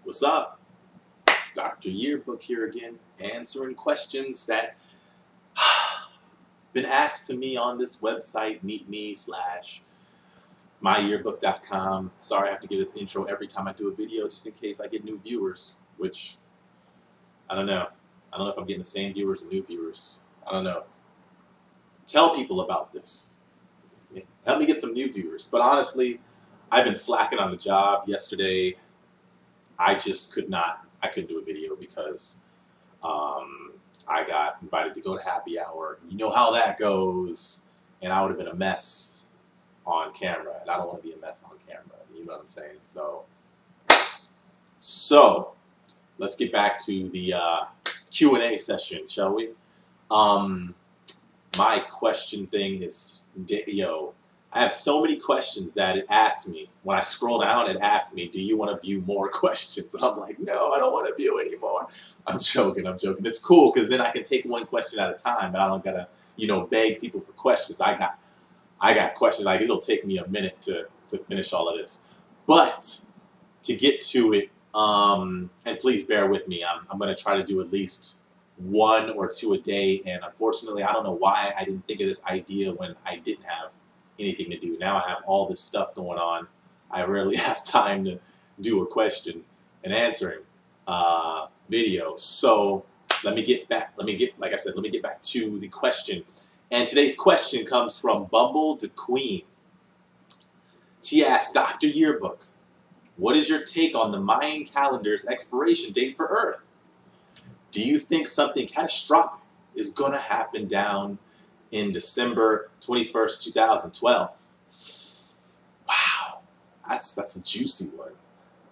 What's up? Dr. Yearbook here again, answering questions that been asked to me on this website, meetme/myyearbook.com. Sorry I have to give this intro every time I do a video just in case I get new viewers, which I don't know. I don't know if I'm getting the same viewers or new viewers. I don't know. Tell people about this. Help me get some new viewers. But honestly, I've been slacking on the job. Yesterday, I just couldn't do a video because I got invited to go to happy hour. You know how that goes. And I would have been a mess on camera. And I don't want to be a mess on camera. You know what I'm saying? So let's get back to the Q&A session, shall we? My question thing is, I have so many questions that it asks me. When I scroll down, it asks me, do you want to view more questions? And I'm like, no, I don't want to view anymore. I'm joking. It's cool because then I can take one question at a time, and I don't gotta, beg people for questions. I got questions. Like, it'll take me a minute to finish all of this. But to get to it, and please bear with me, I'm gonna try to do at least 1 or 2 a day. And unfortunately, I don't know why I didn't think of this idea when I didn't have anything to do. Now I have all this stuff going on. I rarely have time to do a question and answering video. So let me get back to the question. And today's question comes from Bumble the Queen. She asked, Dr. Yearbook, what is your take on the Mayan calendar's expiration date for Earth? Do you think something catastrophic is going to happen down in December 21st, 2012? Wow, that's a juicy one,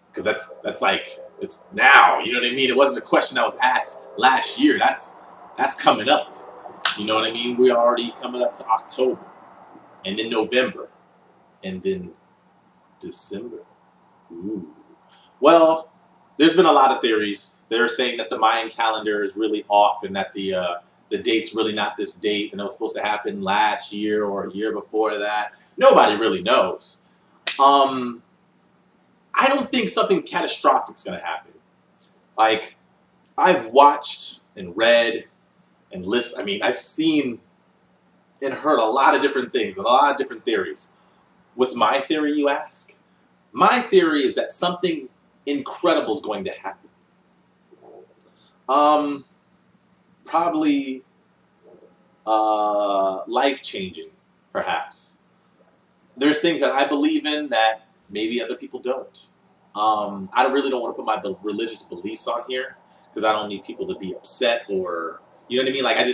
because that's like, it's now, you know what I mean? It wasn't a question that was asked last year. That's coming up. You know what I mean? We're already coming up to October, and then November, and then December. Ooh. Well, there's been a lot of theories. They're saying that the Mayan calendar is really off and that the date's really not this date and it was supposed to happen last year or a year before that. Nobody really knows. I don't think something catastrophic is going to happen. Like, I've watched and read and listened. I mean, I've seen and heard a lot of different things and a lot of different theories. What's my theory, you ask? My theory is that something incredible is going to happen. Probably life-changing, perhaps. There's things that I believe in that maybe other people don't. I really don't want to put my religious beliefs on here because I don't need people to be upset or, you know what I mean? Like, I'm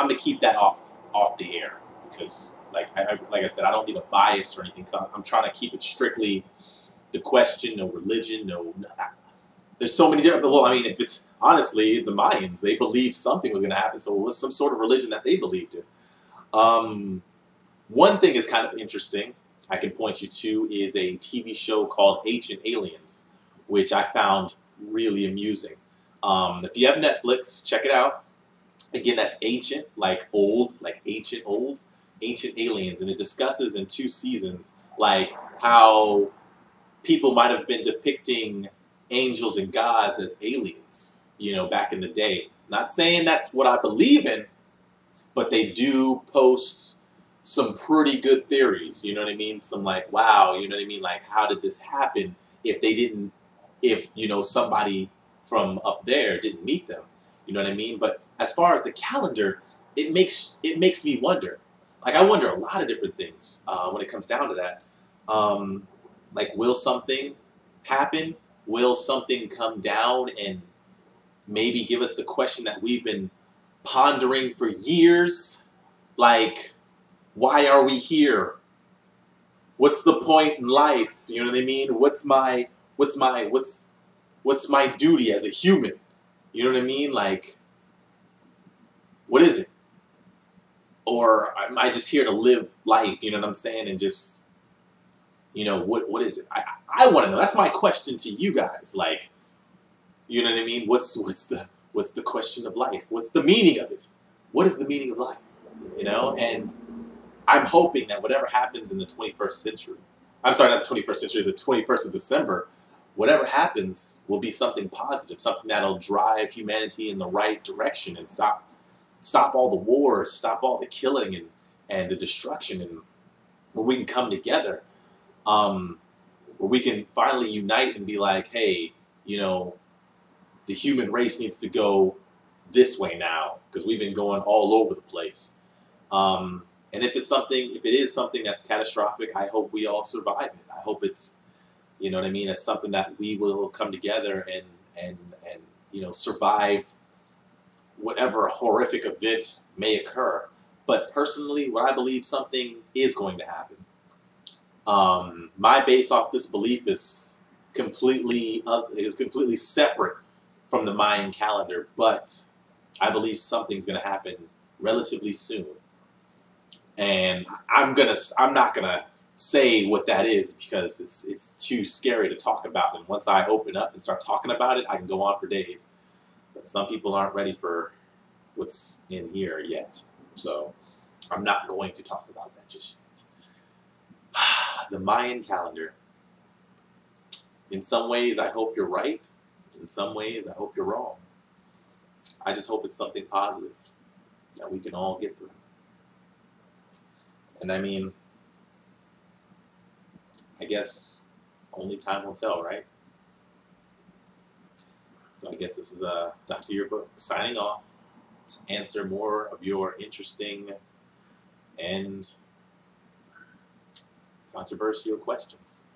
going to keep that off the air because, like I said, I don't need a bias or anything. I'm trying to keep it strictly the question, no religion, no. There's so many different. Well, I mean, if it's honestly the Mayans, they believed something was going to happen, so it was some sort of religion that they believed in. One thing is kind of interesting. I can point you to is a TV show called Ancient Aliens, which I found really amusing. If you have Netflix, check it out. Again, that's ancient, like old, like ancient old, Ancient Aliens, and it discusses in 2 seasons like how people might have been depicting angels and gods as aliens, back in the day. Not saying that's what I believe in, but they do post some pretty good theories, you know what I mean? Some like, wow, you know what I mean? Like, how did this happen if somebody from up there didn't meet them, you know what I mean? But as far as the calendar, it makes me wonder. Like, I wonder a lot of different things when it comes down to that. Like, will something happen? Will something come down and maybe give us the question that we've been pondering for years? Like, why are we here? What's the point in life? You know what I mean? What's my duty as a human? You know what I mean? Like, what is it? Or am I just here to live life? You know what I'm saying? And just, what is it? I want to know. That's my question to you guys. Like, you know what I mean? What's the question of life? What's the meaning of it? What is the meaning of life? And I'm hoping that whatever happens in the 21st century, I'm sorry, not the 21st century, the 21st of December, whatever happens will be something positive, something that'll drive humanity in the right direction and stop all the wars, stop all the killing and the destruction, and where we can come together, where we can finally unite and be like, hey, you know, the human race needs to go this way now because we've been going all over the place. And if it is something that's catastrophic, I hope we all survive it. I hope it's, you know what I mean, it's something that we will come together and you know, survive whatever horrific event may occur. But personally, what I believe something is going to happen. My base off this belief is completely separate from the Mayan calendar, but I believe something's going to happen relatively soon. And I'm not gonna say what that is because it's too scary to talk about. And once I open up and start talking about it, I can go on for days. But some people aren't ready for what's in here yet, so I'm not going to talk about that just yet. The Mayan calendar. In some ways, I hope you're right. In some ways, I hope you're wrong. I just hope it's something positive that we can all get through. And I mean, I guess only time will tell, right? So I guess this is Dr. Yearbook signing off to answer more of your interesting and controversial questions.